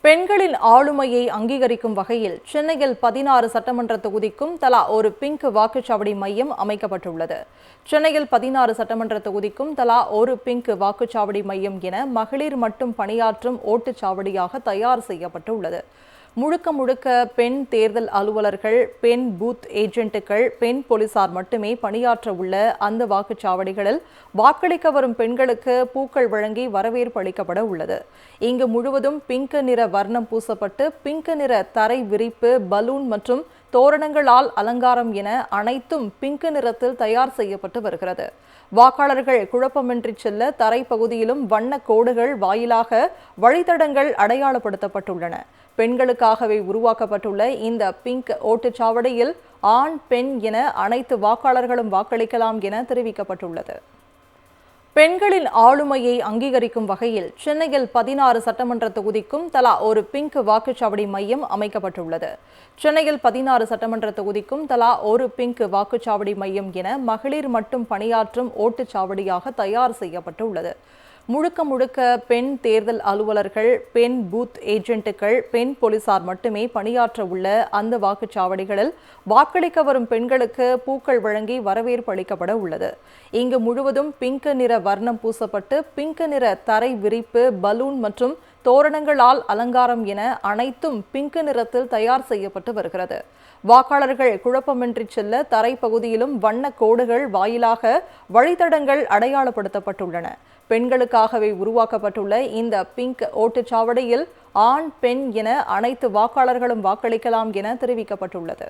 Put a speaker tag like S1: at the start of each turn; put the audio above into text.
S1: பெண்களின் ஆளுமையை அங்கீகரிக்கும் வகையில் சென்னையில் 16 சட்டமன்ற தொகுதிக்கும் தலா ஒரு பிங்க் வாக்குச்சாவடி மையம் அமைக்கப்பட்டுள்ளது. சென்னையில் 16 சட்டமன்ற தொகுதிக்கும் தலா ஒரு பிங்க் வாக்குச்சாவடி மையம் என மகளிர் மட்டும் பணியாற்றும் ஓட்டுச்சாவடியாக தயார் செய்யப்பட்டுள்ளது. முழுக்க பெண் தேர்தல் அலுவலர்கள், பெண் பூத் ஏஜென்ட்டுகள், பெண் போலீசார் மட்டுமே பணியாற்ற உள்ள அந்த வாக்குச்சாவடிகளில் வாக்களிக்க வரும் பெண்களுக்கு பூக்கள் வழங்கி வரவேற்பு அளிக்கப்பட உள்ளது. இங்கு முழுவதும் பிங்க் நிற வர்ணம் பூசப்பட்டு பிங்க் நிற தரை விரிப்பு, பலூன் மற்றும் தோரணங்களால் அலங்காரம் என அனைத்தும் பிங்க் நிறத்தில் தயார் செய்யப்பட்டு வருகிறது. வாக்காளர்கள் குழப்பமின்றி செல்ல தரை பகுதியிலும் வண்ண கோடுகள் வாயிலாக வழித்தடங்கள் அடையாளப்படுத்தப்பட்டுள்ளன. பெண்களுக்காகவே உருவாக்கப்பட்டுள்ள இந்த பிங்க் ஓட்டுச்சாவடியில் ஆண், பெண் என அனைத்து வாக்காளர்களும் வாக்களிக்கலாம் என தெரிவிக்கப்பட்டுள்ளது. பெண்களின் ஆளுமையை அங்கீகரிக்கும் வகையில் சென்னையில் 16 சட்டமன்ற தொகுதிக்கும் தலா ஒரு பிங்க் வாக்குச்சாவடி மையம் அமைக்கப்பட்டுள்ளது. சென்னையில் 16 சட்டமன்ற தொகுதிக்கும் தலா ஒரு பிங்க் வாக்குச்சாவடி மையம் என மகளிர் மட்டும் பணியாற்றும் ஓட்டுச்சாவடியாக தயார் செய்யப்பட்டுள்ளது. முழுக்க பெண் தேர்தல் அலுவலர்கள், பெண் பூத் ஏஜென்ட்டுகள், பெண் போலீசார் மட்டுமே பணியாற்ற உள்ள அந்த வாக்குச்சாவடிகளில் வாக்களிக்க வரும் பெண்களுக்கு பூக்கள் வழங்கி வரவேற்பு அளிக்கப்பட உள்ளது. இங்கு முழுவதும் பிங்க் நிற வர்ணம் பூசப்பட்டு பிங்க் நிற தரை விரிப்பு, பலூன் மற்றும் தோரணங்களால் அலங்காரம் என அனைத்தும் பிங்க் நிறத்தில் தயார் செய்யப்பட்டு வருகிறது. வாக்காளர்கள் குழப்பமின்றி செல்ல தரை பகுதியிலும் வண்ண கோடுகள் வாயிலாக வழித்தடங்கள் அடையாளப்படுத்தப்பட்டுள்ளன. பெண்களுக்காகவே உருவாக்கப்பட்டுள்ள இந்த பிங்க் ஓட்டுச்சாவடியில் ஆண், பெண் என அனைத்து வாக்காளர்களும் வாக்களிக்கலாம் என தெரிவிக்கப்பட்டுள்ளது.